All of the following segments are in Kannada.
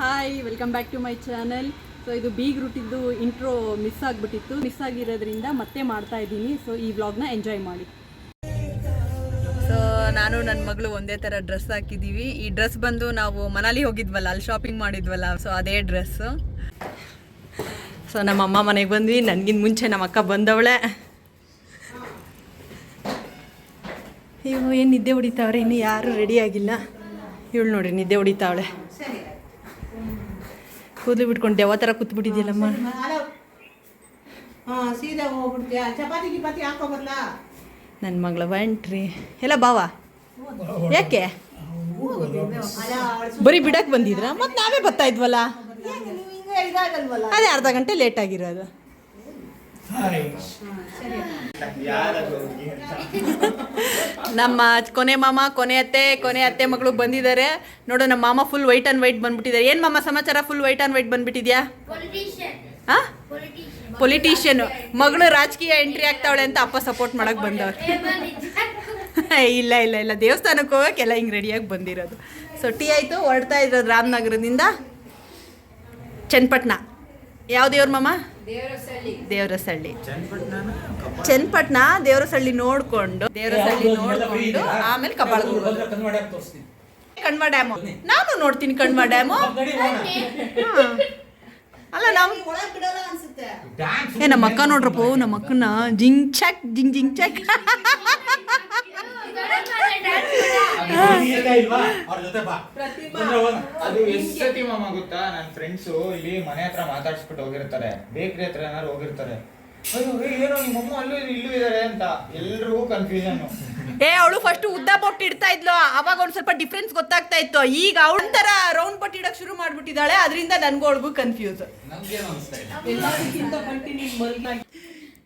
Hi, welcome back to my channel. So ಇದು ಬೀಗ್ ರೂಟಿದ್ದು ಇಂಟ್ರೋ ಮಿಸ್ ಆಗಿರೋದ್ರಿಂದ ಮತ್ತೆ ಮಾಡ್ತಾ ಇದ್ದೀನಿ. ಸೊ ಈ ವ್ಲಾಗ್ನ ಎಂಜಾಯ್ ಮಾಡಿ. ಸೊ ನಾನು ನನ್ನ ಮಗಳು ಒಂದೇ ಥರ ಡ್ರೆಸ್ ಹಾಕಿದ್ದೀವಿ. ಈ ಡ್ರೆಸ್ ಬಂದು ನಾವು ಮನಾಲಿ ಹೋಗಿದ್ವಲ್ಲ, ಅಲ್ಲಿ ಶಾಪಿಂಗ್ ಮಾಡಿದ್ವಲ್ಲ, ಸೊ ಅದೇ ಡ್ರೆಸ್ಸು. ಸೊ ನಮ್ಮ ಅಮ್ಮ ಮನೆಗೆ ಬಂದ್ವಿ. ನನಗಿಂತ ಮುಂಚೆ ನಮ್ಮ ಅಕ್ಕ ಬಂದವಳೆ. ಇವು ಏನು ನಿದ್ದೆ ಹೊಡಿತಾವ್ರೆ, ಇನ್ನು ಯಾರು ರೆಡಿ ಆಗಿಲ್ಲ. ಇವಳು ನೋಡಿ ನಿದ್ದೆ ಹೊಡಿತಾವಳೆ. ಕೂದಲು ಬಿಟ್ಕೊಂಡು ಯಾವ ಥರ ಕೂತ್ಬಿಟ್ಟಿದ್ಯಲ್ಲಮ್ಮ. ನನ್ನ ಮಗಳ ಬಂಟ್ರಿ ಎಲ್ಲ ಬಾವ ಯಾಕೆ ಬರೀ ಬಿಡಕ್ಕೆ ಬಂದಿದ್ರ? ಮತ್ತು ನಾವೇ ಬರ್ತಾ ಇದ್ವಲ್ಲ, ಅದೇ ಅರ್ಧ ಗಂಟೆ ಲೇಟ್ ಆಗಿರೋದು. ನಮ್ಮ ಕೊನೆ ಮಾಮ, ಕೊನೆ ಅತ್ತೆ ಮಗಳು ಬಂದಿದ್ದಾರೆ. ನೋಡು, ನಮ್ಮ ಮಾಮ ಫುಲ್ ವೈಟ್ ಆ್ಯಂಡ್ ವೈಟ್ ಬಂದ್ಬಿಟ್ಟಿದ್ದಾರೆ. ಏನು ಮಾಮ ಸಮಾಚಾರ? ಫುಲ್ ವೈಟ್ ಆ್ಯಂಡ್ ವೈಟ್ ಬಂದ್ಬಿಟ್ಟಿದ್ಯಾ? ಪೊಲಿಟಿಷಿಯನ್ ಮಗಳು ರಾಜಕೀಯ ಎಂಟ್ರಿ ಆಗ್ತಾವಳೆ ಅಂತ ಅಪ್ಪ ಸಪೋರ್ಟ್ ಮಾಡಕ್ಕೆ ಬಂದವ್ರು. ಇಲ್ಲ ದೇವಸ್ಥಾನಕ್ಕೆ ಹೋಗೋಕ್ಕೆಲ್ಲ ಹಿಂಗೆ ರೆಡಿಯಾಗಿ ಬಂದಿರೋದು. ಸೊ ಟೀ ಆಯಿತು, ಹೊರಡ್ತಾ ಇರೋದು ರಾಮನಗರದಿಂದ ಚನ್ನಪಟ್ಟಣ. ಯಾವ ದೇವ್ರ ಮಾಮ? ದೇವರಸಳ್ಳಿ. ಚನ್ನಪಟ್ಟಣ ದೇವರಸಳ್ಳಿ ನೋಡ್ಕೊಂಡು ಆಮೇಲೆ ಕಬ್ಬಾಳ ಕಣ್ವ ಡ್ಯಾಮು. ನಾನು ನೋಡ್ತೀನಿ ಕಣ್ವ ಡ್ಯಾಮು. ಅಲ್ಲ ನಮ್ಮ ಅಕ್ಕ ನೋಡ್ರಪ್ಪ, ನಮ್ಮ ಅಕ್ಕನ ಜಿಂಗ್ ಚಾಕ್ ಅದು ಎಷ್ಟು ಸತಿ ಮಾಮ ಗೊತ್ತಾ, ನನ್ನ ಫ್ರೆಂಡ್ಸು ಇಲ್ಲಿ ಮನೆ ಹತ್ರ ಮಾತಾಡ್ಸ್ಬಿಟ್ಟು ಹೋಗಿರ್ತಾರೆ, ಬೇಕ್ರಿ ಹತ್ರ ಏನಾದ್ರು ಹೋಗಿರ್ತಾರೆ. ಅಯ್ಯೋ ಏನೋ ನಿಮ್ಮಮ್ಮ ಅಲ್ಲೂ ಇಲ್ಲೂ ಇದಾರೆ ಅಂತ ಎಲ್ರಿಗೂ ಕನ್ಫ್ಯೂಷನ್. ಅವಳು ಫಸ್ಟ್ ಉದ್ದ ಬೊಟ್ಟು ಇಡ್ತಾ ಇದ್ಲು, ಅವಾಗ ಒಂದ್ ಸ್ವಲ್ಪ ಡಿಫ್ರೆನ್ಸ್ ಗೊತ್ತಾಗ್ತಾ ಇತ್ತು. ಈಗ ಅವಳ ತರ ರೌಂಡ್ ಬೊಟ್ಟು ಇಡಕ್ ಶುರು ಮಾಡ್ಬಿಟ್ಟಿದ್ದಾಳೆ. ಅದರಿಂದ ನನ್ಗೂ ಅವಳಿಗೂ ಕನ್ಫ್ಯೂಸ್.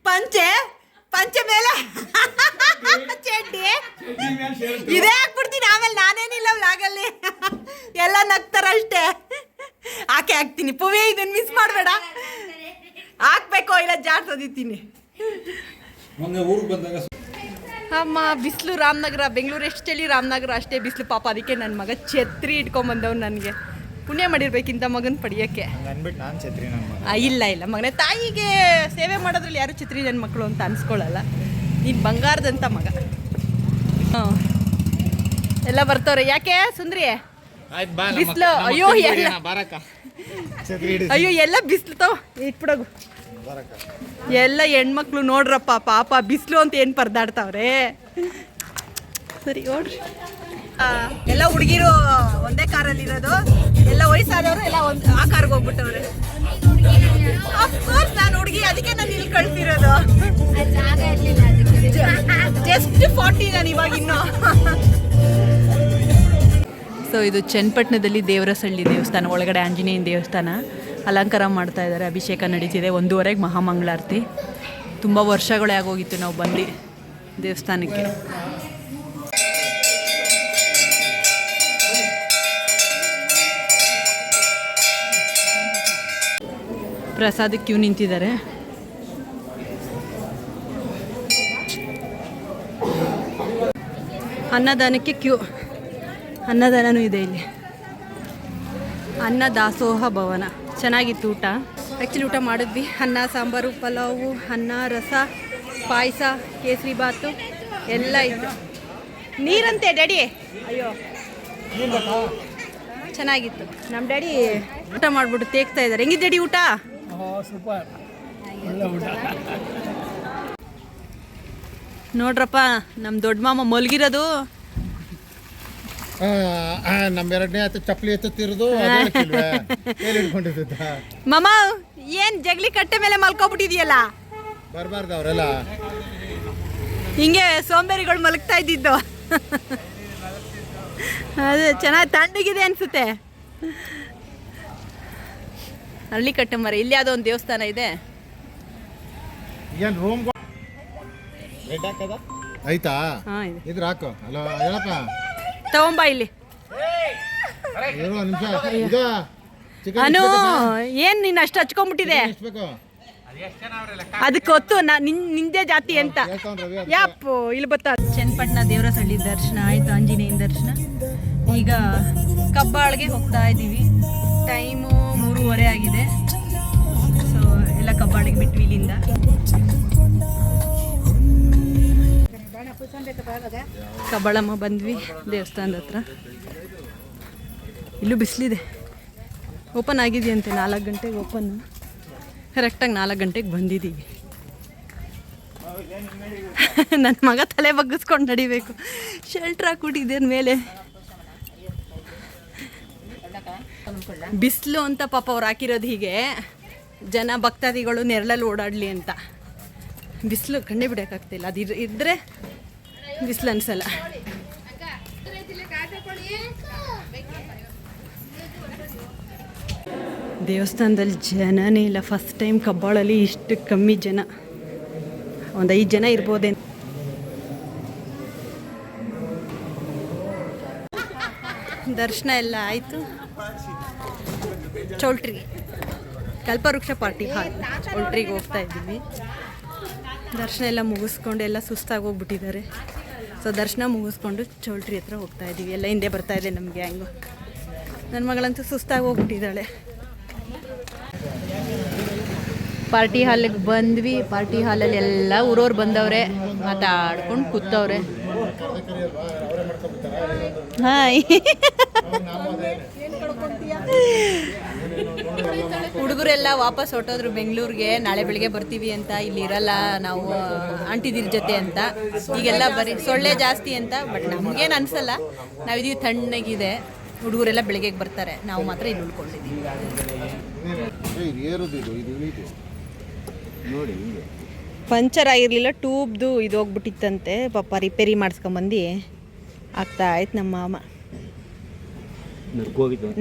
ಪಂಚೆ ಮೇಲೆ ಚಡ್ಡಿ ಇದೇ ಹಾಕ್ಬಿಡ್ತೀನಿ. ಆಮೇಲೆ ನಾನೇನಿಲ್ಲ ವ್ಲಾಗಲ್ಲಿ, ಎಲ್ಲ ನಗ್ತಾರ ಅಷ್ಟೇ. ಹಾಕ್ತೀನಿ ಪುವಿ, ಇದನ್ನ ಮಿಸ್ ಮಾಡಬೇಡ. ಹಾಕ್ಬೇಕು ಇಲ್ಲ ಜಾಡ್ಸೋದಿತ್ತೀನಿ. ಅಮ್ಮ ಬಿಸಿಲು ರಾಮನಗರ, ಬೆಂಗಳೂರು ಎಷ್ಟು ಚಳಿ, ರಾಮನಗರ ಅಷ್ಟೇ ಬಿಸಿಲು ಪಾಪ. ಅದಕ್ಕೆ ನನ್ನ ಮಗ ಛತ್ರಿ ಇಟ್ಕೊಂಬಂದವ್. ನನಗೆ ಪುಣ್ಯ ಮಾಡಿರ್ಬೇಕಿಂತ ಮಗನ ಪಡಿಯೋಕ್ಕೆ. ಇಲ್ಲ ಮಗನೇ, ತಾಯಿಗೆ ಸೇವೆ ಮಾಡೋದ್ರಲ್ಲಿ ಯಾರು ಛತ್ರಿ ನನ್ನ ಮಕ್ಕಳು ಅಂತ ಅನ್ಸ್ಕೊಳ್ಳಲ್ಲ. ನೀನು ಬಂಗಾರದಂಥ ಮಗ. ಎಲ್ಲ ಬರ್ತವ್ರೆ. ಯಾಕೆ ಸುಂದ್ರಿ ಬಿಸಿಲು? ಅಯ್ಯೋ ಎಲ್ಲ ಬಿಸಿಲು ತಾವ್ ಇಟ್ಬಿಡೋಗು. ಎಲ್ಲ ಹೆಣ್ಮಕ್ಳು ನೋಡ್ರಪ್ಪ ಪಾಪ, ಬಿಸಿಲು ಅಂತ ಏನು ಪರದಾಡ್ತಾವ್ರೆ. ಸರಿ ನೋಡ್ರಿ, ಎಲ್ಲ ಹುಡುಗಿರು ಒಂದೇ ಕಾರಲ್ಲಿರೋದು. ಎಲ್ಲ ವಯಸ್ಸಾದವರು ಎಲ್ಲ ಆ ಕಾರ್ಗೆ ಹೋಗ್ಬಿಟ್ಟವ್ರೆ. ಅಫ್ಕೋರ್ಸ್ ನಾನು ಹುಡುಗಿ, ಅದಕ್ಕೆ ನಾನು ಇಲ್ಲಿ ಕಳ್ಸಿರೋದು. ಜಸ್ಟ್ 40 ನಾನು ಇವಾಗ ಇನ್ನು. ಸೊ ಇದು ಚನ್ನಪಟ್ಟಣದಲ್ಲಿ ದೇವರಸಳ್ಳಿ ದೇವಸ್ಥಾನ ಒಳಗಡೆ ಆಂಜನೇಯನ ದೇವಸ್ಥಾನ. ಅಲಂಕಾರ ಮಾಡ್ತಾ ಇದ್ದಾರೆ, ಅಭಿಷೇಕ ನಡೀತಿದೆ. 1:30ಗೆ ಮಹಾಮಂಗಳಾರತಿ. ತುಂಬ ವರ್ಷಗಳೇ ಆಗೋಗಿತ್ತು ನಾವು ಬಂದು ದೇವಸ್ಥಾನಕ್ಕೆ. ಪ್ರಸಾದಕ್ಕೆ ಕ್ಯೂ ನಿಂತಿದ್ದಾರೆ. ಅನ್ನದಾನಕ್ಕೆ ಕ್ಯೂ. ಅನ್ನದಾನನೂ ಇದೆ ಇಲ್ಲಿ. ಅನ್ನ ದಾಸೋಹ ಭವನ. ಚೆನ್ನಾಗಿತ್ತು ಊಟ. ಆ್ಯಕ್ಚುಲಿ ಊಟ ಮಾಡಿದ್ವಿ. ಅನ್ನ, ಸಾಂಬಾರು, ಪಲಾವು, ಅನ್ನ, ರಸ, ಪಾಯಸ, ಕೇಸರಿ ಬಾತು ಎಲ್ಲ ಇತ್ತು. ನೀರಂತೆ ಡ್ಯಾಡಿ. ಅಯ್ಯೋ ಚೆನ್ನಾಗಿತ್ತು. ನಮ್ಮ ಡ್ಯಾಡಿ ಊಟ ಮಾಡಿಬಿಟ್ಟು ತೇಗ್ತಾ ಇದ್ದಾರೆ. ಹೆಂಗಿದೆ ಡ್ಯಾಡಿ ಊಟ? ನೋಡ್ರಪ್ಪ, ನಮ್ಮ ದೊಡ್ಡ ಮಾಮ ಮಲಗಿರೋದು. ನಮ್ಮೆರಡನೇ ಆಯ್ತು ಚಪ್ಪಲಿ ಎತ್ತಿರೋದು. ಮಾಮ ಏನ್ ಜಗ್ಲಿ ಕಟ್ಟೆ ಮೇಲೆ ಮಲ್ಕೊಬಿಟ್ಟಿದ್ಯಲ್ಲ? ಬರಬಾರ್ದು ಅವರೆಲ್ಲ ಹಿಂಗೆ ಸೋಂಬೇರಿಗಳು ಮಲಗ್ತಾ ಇದ್ದಿದ್ದು. ಅದು ಚೆನ್ನಾಗಿ ತಣ್ಣಗಿದೆ ಅನ್ಸುತ್ತೆ. ಹಳ್ಳಿ ಕಟ್ಟೆ ಮರ. ಇಲ್ಲಿ ಯಾವುದೋ ಒಂದು ದೇವಸ್ಥಾನ ಇದೆ. ಆಯ್ತಾ? ಇದ್ರ ಹಾಕು. ಹಲೋ ಹೇಳಪ್ಪ, ತಗೊಂಬ ಇಲ್ಲಿ. ಅನು ಏನ್ ನೀನು ಅಷ್ಟು ಹಚ್ಕೊಂಡ್ಬಿಟ್ಟಿದೆ? ಅದಕ್ಕೆ ಗೊತ್ತು ನಿಂದೇ ಜಾತಿ ಅಂತ. ಯಾಪು ಇಲ್ಲಿ ಬತ್ತ. ಚನ್ನಪಟ್ಟಣ ದೇವರಸಳ್ಳಿ ದರ್ಶನ ಆಯ್ತು, ಆಂಜನೇಯನ ದರ್ಶನ. ಈಗ ಕಬ್ಬಾಳಿಗೆ ಹೋಗ್ತಾ ಇದ್ದೀವಿ. ಟೈಮು 3:30 ಆಗಿದೆ. ಸೊ ಎಲ್ಲ ಕಬ್ಬಾಳಿಗೆ ಬಿಟ್ವಿ ಇಲ್ಲಿಂದ. ಕಬ್ಬಾಳಮ್ಮ ಬಂದ್ವಿ ದೇವಸ್ಥಾನದ ಹತ್ರ. ಇಲ್ಲೂ ಬಿಸಿಲಿದೆ. ಓಪನ್ ಆಗಿದೆಯಂತೆ 4 ಗಂಟೆಗೆ ಓಪನ್. ಕರೆಕ್ಟಾಗಿ 4 ಗಂಟೆಗೆ ಬಂದಿದ್ದೀವಿ. ನನ್ನ ಮಗ ತಲೆ ಬಗ್ಗಿಸ್ಕೊಂಡು ನಡಿಬೇಕು. ಶೆಲ್ಟ್ರ್ ಹಾಕ್ಬಿಟ್ಟಿದ್ದೆ ಮೇಲೆ. ಬಿಸಿಲು ಅಂತ ಪಾಪ ಅವ್ರು ಹಾಕಿರೋದು ಹೀಗೆ, ಜನ ಭಕ್ತಾದಿಗಳು ನೆರಳಲ್ಲಿ ಓಡಾಡಲಿ ಅಂತ. ಬಿಸಿಲು ಕಂಡೇ ಬಿಡೋಕ್ಕಾಗ್ತಿಲ್ಲ. ಅದು ಇದ್ದರೆ ಬಿಸಿಲು ಅನಿಸಲ್ಲ. ದೇವಸ್ಥಾನದಲ್ಲಿ ಜನನೇ ಇಲ್ಲ. ಫಸ್ಟ್ ಟೈಮ್ ಕಬ್ಬಾಳಲ್ಲಿ ಇಷ್ಟು ಕಮ್ಮಿ ಜನ, ಒಂದು 5 ಜನ ಇರ್ಬೋದೇ. ದರ್ಶನ ಎಲ್ಲ ಆಯಿತು. ಚೌಲ್ಟ್ರಿ ಕಲ್ಪವೃಕ್ಷ ಪಾರ್ಟಿ ಹಾಲ್ ಚೌಲ್ಟ್ರಿಗೆ ಹೋಗ್ತಾ ಇದ್ದೀವಿ. ದರ್ಶನ ಎಲ್ಲ ಮುಗಿಸ್ಕೊಂಡು ಎಲ್ಲ ಸುಸ್ತಾಗಿ ಹೋಗ್ಬಿಟ್ಟಿದ್ದಾರೆ. ಸೊ ದರ್ಶನ ಮುಗಿಸ್ಕೊಂಡು ಚೌಲ್ಟ್ರಿ ಹತ್ರ ಹೋಗ್ತಾ ಇದ್ದೀವಿ. ಎಲ್ಲ ಹಿಂದೆ ಬರ್ತಾ ಇದೆ ನಮ್ಮ ಗ್ಯಾಂಗು. ನನ್ನ ಮಗಳಂತೂ ಸುಸ್ತಾಗಿ ಹೋಗ್ಬಿಟ್ಟಿದ್ದಾಳೆ. ಪಾರ್ಟಿ ಹಾಲಿಗೆ ಬಂದ್ವಿ. ಪಾರ್ಟಿ ಹಾಲಲ್ಲಿ ಎಲ್ಲ ಊರವ್ರು ಬಂದವ್ರೆ, ಮಾತಾಡ್ಕೊಂಡು ಕೂತವ್ರೆ. ಹಾಯ್. ಹುಡುಗರೆಲ್ಲ ವಾಪಸ್ ಹೊಟ್ಟೋದ್ರು ಬೆಂಗಳೂರಿಗೆ. ನಾಳೆ ಬೆಳಿಗ್ಗೆ ಬರ್ತೀವಿ ಅಂತ, ಇಲ್ಲಿ ಇರಲ್ಲ ನಾವು ಆಂಟಿದಿರ ಜೊತೆ ಅಂತ. ಈಗೆಲ್ಲ ಬರೀ ಸೊಳ್ಳೆ ಜಾಸ್ತಿ ಅಂತ. ಬಟ್ ನಮಗೇನು ಅನಿಸಲ್ಲ, ನಾವಿದೀವಿ, ತಣ್ಣಗಿದೆ. ಹುಡುಗರೆಲ್ಲ ಬೆಳಿಗ್ಗೆಗೆ ಬರ್ತಾರೆ, ನಾವು ಮಾತ್ರ ಇಲ್ಲಿ ಉಳ್ಕೊಂಡಿದ್ದೀವಿ. ಪಂಚರ್ ಆಗಿರಲಿಲ್ಲ, ಟ್ಯೂಬ್ದು ಇದು ಹೋಗ್ಬಿಟ್ಟಿತ್ತಂತೆ. ಪಾಪ ರಿಪೇರಿ ಮಾಡಿಸ್ಕೊಂಬಂದು ಆಗ್ತಾ ಆಯ್ತು. ನಮ್ಮ ಮಾಮ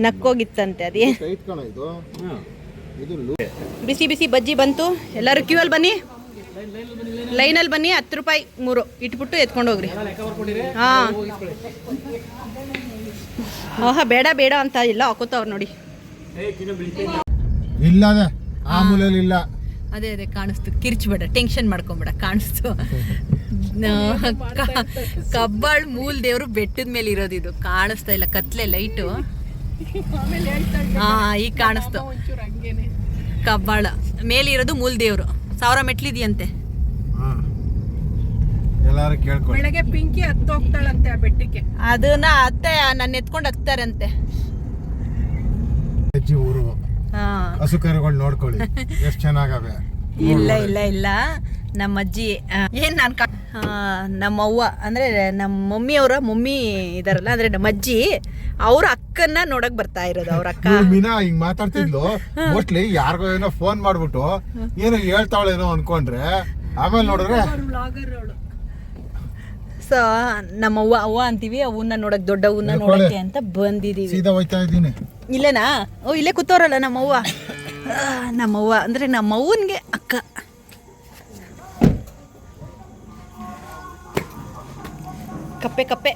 ನಕ್ಕೋಗಿತ್ತಂತೆ. ಅದೇ ಬಿಸಿ ಬಿಸಿ ಬಜ್ಜಿ ಬಂತು. ಎಲ್ಲರೂ ಕ್ಯೂವಲ್ಲಿ ಬನ್ನಿ, ಲೈನಲ್ಲಿ ಬನ್ನಿ. 10 ರೂಪಾಯಿ 3 ಇಟ್ಬಿಟ್ಟು ಎತ್ಕೊಂಡು ಹೋಗ್ರಿ. ಹಾಂ, ಓಹ ಬೇಡ ಬೇಡ ಅಂತ ಇಲ್ಲ ಹಾಕೋತವ್ರು ನೋಡಿ. ಇಲ್ಲ ಆ ಮೂಲೆಯಲ್ಲಿ ಇಲ್ಲ. ಅದೇ ಅದೇ ಕಾಣಿಸ್ತು. ಕಿರ್ಚ್ಬೇಡ, ಟೆನ್ಷನ್ ಮಾಡ್ಕೊಂಬೇಡ, ಕಾಣಿಸ್ತು. ಕಬ್ಬಾಳ್ ಮೂಲ ದೇವರು ಬೆಟ್ಟದ ಮೇಲೆ ಇರೋದು. ಇದು ಕಾಣಿಸ್ತಾ ಇಲ್ಲ, ಕತ್ಲೆ ಲೈಟು. ಹಾ, ಈಗ ಕಾಣಿಸ್ತು. ಕಬ್ಬಾಳ ಮೇಲೆ ಇರೋದು ಮೂಲ ದೇವರು. 1000 ಮೆಟ್ಲಿದೆಯಂತೆ. ಎಲ್ಲಾರು ಕೇಳ್ಕೊಳ್ಳಿ. ಬೆಳಗ್ಗೆ ಪಿಂಕಿ ಹತ್ತು ಹೋಗ್ತಾಳಂತೆ ಆ ಬೆಟ್ಟಕ್ಕೆ. ಅದನ್ನ ಅತ್ತೆ ನನ್ನ ಎತ್ಕೊಂಡು ಹತ್ತಾರಂತೆ. ಅಜ್ಜಿ ಊರು ಹಸು ಕರುಗಳು ನೋಡ್ಕೊಳ್ಳಿ ಎಷ್ಟು ಚೆನ್ನಾಗವೆ. ಇಲ್ಲ ಇಲ್ಲ ಇಲ್ಲ, ನಮ್ಮ ಅಜ್ಜಿ ಏನ್ ನಾನು ನಮ್ಮ ಅವ್ವ ಅಂದ್ರೆ ನಮ್ಮ ಮಮ್ಮಿ ಇದಾರಲ್ಲ, ಅಂದ್ರೆ ನಮ್ಮ ಅಜ್ಜಿ ಅವ್ರ ಅಕ್ಕನ್ನ ನೋಡಕ್ ಬರ್ತಾ ಇರೋದು. ಅವ್ರ ಅಕ್ಕ ಮೀನಾ ಹಿಂಗ್ ಮಾತಾಡ್ತಿದ್ಲು. ಮೋಸ್ಟ್ಲಿ ಯಾರಿಗೋ ಏನೋ ಫೋನ್ ಮಾಡ್ಬಿಟ್ಟು ಏನೋ ಹೇಳ್ತಾವಳೇನೋ ಅನ್ಕೊಂಡ್ರೆ, ಆಮೇಲೆ ನೋಡಿದ್ರೆ ಸೊ ನಮ್ಮ ಅವ್ವ ಅಂತೀವಿ. ಅವನ್ನ ನೋಡಕ್, ದೊಡ್ಡ ಅವನ್ನ ನೋಡಕ್ಕೆ ಅಂತ ಬಂದಿದೀವಿ. ಸೀದಾ ಹೋಯ್ತಾ ಇದ್ದೀನಿ. ಇಲ್ಲೇನಾ? ಓ, ಇಲ್ಲೇ ಕೂತವ್ರಲ್ಲ ನಮ್ಮವ್ವ. ನಮ್ಮವ್ವ ಅಂದ್ರೆ ನಮ್ಮವ್ವನ್ಗೆ ಅಕ್ಕ. ಕಪ್ಪೆ ಕಪ್ಪೆ.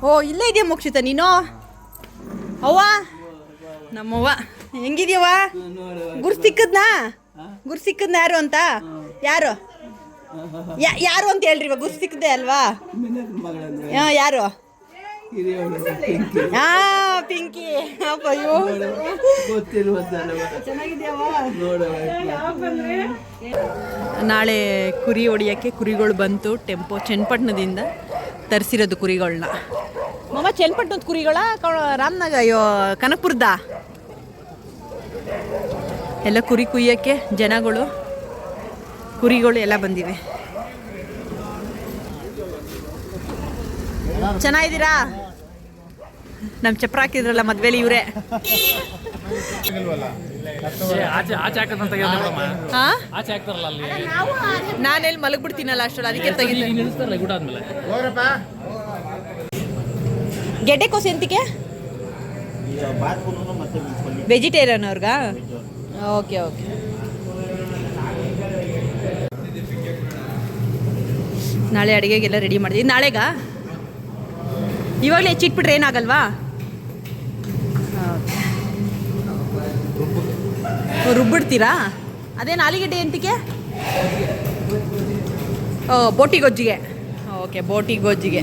ಓ, ಇಲ್ಲೇ ಇದೆಯಾ ಮೋಕ್ಷಿತ ನೀನು? ಅವ್ವ, ನಮ್ಮವ್ವ ಹೆಂಗಿದ್ಯವ್ವ? ಗುರು ಸಿಕ್ಕದ್ನ ಯಾರು ಅಂತ? ಯಾರು ಯಾರು ಅಂತ ಹೇಳ್ರಿ. ಇವಾಗ ಗುರು ಸಿಕ್ಕದೆ ಅಲ್ವಾ? ಯಾರು? ಪಿಂಕಿ. ನಾಳೆ ಕುರಿ ಹೊಡಿಯೋಕ್ಕೆ ಕುರಿಗಳು ಬಂತು. ಟೆಂಪೋ ಚನ್ನಪಟ್ಟಣದಿಂದ ತರಿಸಿರೋದು ಕುರಿಗಳನ್ನ. ಮಮ್ಮ, ಚನ್ನಪಟ್ಟಣದ ಕುರಿಗಳ ರಾಮನಗರ, ಅಯ್ಯೋ ಕನಕಪುರದ ಎಲ್ಲ ಕುರಿ ಕುಯ್ಯೋಕ್ಕೆ ಜನಗಳು, ಕುರಿಗಳು ಎಲ್ಲ ಬಂದಿವೆ. ಚೆನ್ನಾಗಿದ್ದೀರಾ? ನಮ್ಮ ಚಪ್ರ ಹಾಕಿದ್ರಲ್ಲ ಮದ್ವೆಲಿ ಇವರೇ. ನಾನೆಲ್ಲಿ ಮಲಗ್ಬಿಡ್ತೀನಲ್ಲ ಅಷ್ಟರಲ್ಲಿ, ಅದಕ್ಕೆ ತೆಗಿತೀನಿ. ಗೆಡ್ಡೆಕೋಸು ಎಂತಕ್ಕೆ? ವೆಜಿಟೇರಿಯನ್ ಅವ್ರಿಗಾ? Okay okay. ನಾಳೆ ಅಡುಗೆಗೆಲ್ಲ ರೆಡಿ ಮಾಡಿದ್ವಿ. ನಾಳೆಗಾ? ಇವಾಗಲೇ ಹೆಚ್ಚಿಟ್ಬಿಟ್ರೆ ಏನಾಗಲ್ವಾ? ರುಬ್ಬಿಡ್ತೀರಾ? ಅದೇನು ಆಲೂಗಡ್ಡೆ ಎಂತಕ್ಕೆ? ಓ, ಬೋಟಿ ಗೊಜ್ಜಿಗೆ. ಓಕೆ, ಬೋಟಿ ಗೊಜ್ಜಿಗೆ.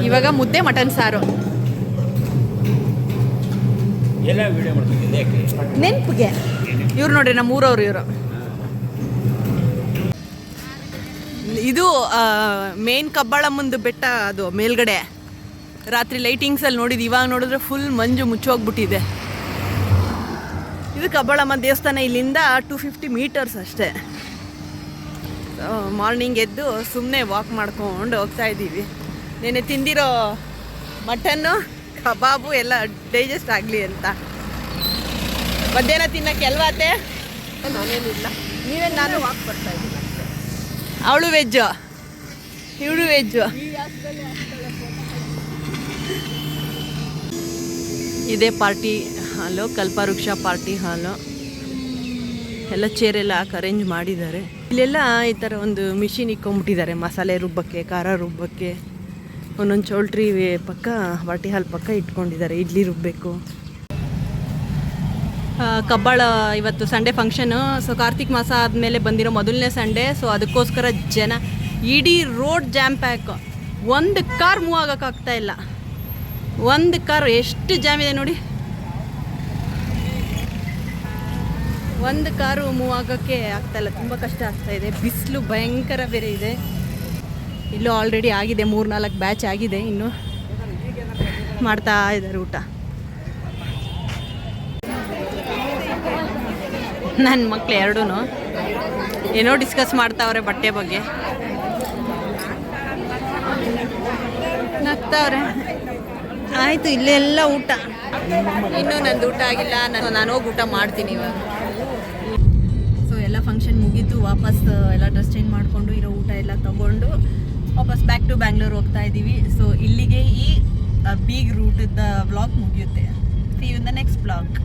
ಇವಾಗ ಮುದ್ದೆ ಮಟನ್ ಸಾರು ಎಲ್ಲ ವಿಡಿಯೋ ಮಾಡ್ತಿದ್ದೆ ಯಾಕೆ ನೆನಪಿಗೆ. ಇವ್ರು ನೋಡ್ರಿ ನಮ್ಮ ಊರವ್ರು ಇವರು. ಇದು ಮೇನ್ ಕಬ್ಬಾಳಮ್ಮಂದು ಬೆಟ್ಟ, ಅದು ಮೇಲ್ಗಡೆ ರಾತ್ರಿ ಲೈಟಿಂಗ್ಸಲ್ಲಿ ನೋಡಿದ್ದು. ಇವಾಗ ನೋಡಿದ್ರೆ ಫುಲ್ ಮಂಜು ಮುಚ್ಚೋಗ್ಬಿಟ್ಟಿದೆ. ಇದು ಕಬ್ಬಾಳಮ್ಮ ದೇವಸ್ಥಾನ. ಇಲ್ಲಿಂದ 250 ಮೀಟರ್ಸ್ ಅಷ್ಟೇ. ಮಾರ್ನಿಂಗ್ ಎದ್ದು ಸುಮ್ಮನೆ ವಾಕ್ ಮಾಡ್ಕೊಂಡು ಹೋಗ್ತಾ ಇದ್ದೀವಿ. ನೆನೆ ತಿಂದಿರೋ ಮಟನ್ನು ಕಬಾಬು ಎಲ್ಲ ಡೈಜೆಸ್ಟ್ ಆಗಲಿ ಅಂತ. ಮಧ್ಯಾಹ್ನ ತಿನ್ನೋಕ್ಕೆ ಅಲ್ವಾತೆ? ನಾನೇನಿಲ್ಲ, ನೀವೇ ನಾನು ವಾಕ್ ಬರ್ತಾ ಇದ್ದೀನಿ. ಅವಳು ವೆಜ್ಜು, ಇವಳು ವೆಜ್ಜು. ಇದೇ ಪಾರ್ಟಿ ಹಾಲು, ಕಲ್ಪವೃಕ್ಷ ಪಾರ್ಟಿ ಹಾಲು. ಎಲ್ಲ ಚೇರೆಲ್ಲ ಹಾಕಿ ಅರೇಂಜ್ ಮಾಡಿದ್ದಾರೆ. ಇಲ್ಲೆಲ್ಲ ಈ ಥರ ಒಂದು ಮಿಷಿನ್ ಇಕ್ಕೊಂಬಿಟ್ಟಿದ್ದಾರೆ ಮಸಾಲೆ ರುಬ್ಬಕ್ಕೆ, ಖಾರ ರುಬ್ಬಕ್ಕೆ. ಒಂದೊಂದು ಚೌಲ್ಟ್ರಿ ಪಕ್ಕ ಪಾರ್ಟಿ ಹಾಲ್ ಪಕ್ಕ ಇಟ್ಕೊಂಡಿದ್ದಾರೆ ಇಡ್ಲಿ ರುಬ್ಬಬೇಕು. ಕಬ್ಬಾಳ ಇವತ್ತು ಸಂಡೇ ಫಂಕ್ಷನು. ಸೊ ಕಾರ್ತಿಕ್ ಮಾಸ ಆದಮೇಲೆ ಬಂದಿರೋ ಮೊದಲನೇ ಸಂಡೇ. ಸೊ ಅದಕ್ಕೋಸ್ಕರ ಜನ ಇಡೀ ರೋಡ್ ಜಾಮ್ ಪ್ಯಾಕ್. ಒಂದು ಕಾರ್ ಮೂವ್ ಆಗೋಕ್ಕಾಗ್ತಾ ಇಲ್ಲ. ಒಂದು ಕಾರ್ ಎಷ್ಟು ಜಾಮ್ ಇದೆ ನೋಡಿ. ಒಂದು ಕಾರು ಮೂವ್ ಆಗೋಕ್ಕೆ ಆಗ್ತಾಯಿಲ್ಲ, ತುಂಬ ಕಷ್ಟ ಆಗ್ತಾಯಿದೆ. ಬಿಸಿಲು ಭಯಂಕರ ಬೇರೆ ಇದೆ. ಇಲ್ಲೂ ಆಲ್ರೆಡಿ ಆಗಿದೆ, 3-4 ಬ್ಯಾಚ್ ಆಗಿದೆ. ಇನ್ನು ಮಾಡ್ತಾ ಇದ್ದಾರೆ ಊಟ. ನನ್ನ ಮಕ್ಳು ಎರಡೂ ಏನೋ ಡಿಸ್ಕಸ್ ಮಾಡ್ತಾವ್ರೆ ಬಟ್ಟೆ ಬಗ್ಗೆ, ನಗ್ತಾವ್ರೆ. ಆಯಿತು, ಇಲ್ಲೆಲ್ಲ ಊಟ. ಇನ್ನೂ ನಂದು ಊಟ ಆಗಿಲ್ಲ. ನಾನು ಹೋಗಿ ಊಟ ಮಾಡ್ತೀನಿ ಇವಾಗ. ಸೊ ಎಲ್ಲ ಫಂಕ್ಷನ್ ಮುಗೀತು. ವಾಪಸ್ ಎಲ್ಲ ಡ್ರೆಸ್ ಚೇಂಜ್ ಮಾಡಿಕೊಂಡು ಇರೋ ಊಟ ಎಲ್ಲ ತೊಗೊಂಡು ವಾಪಸ್ ಬ್ಯಾಕ್ ಟು ಬ್ಯಾಂಗ್ಳೂರ್ ಹೋಗ್ತಾ ಇದ್ದೀವಿ. ಸೊ ಇಲ್ಲಿಗೆ ಈ ಬೀಗ್ ರೂಟದ ವ್ಲಾಗ್ ಮುಗಿಯುತ್ತೆ. See you in the next vlog.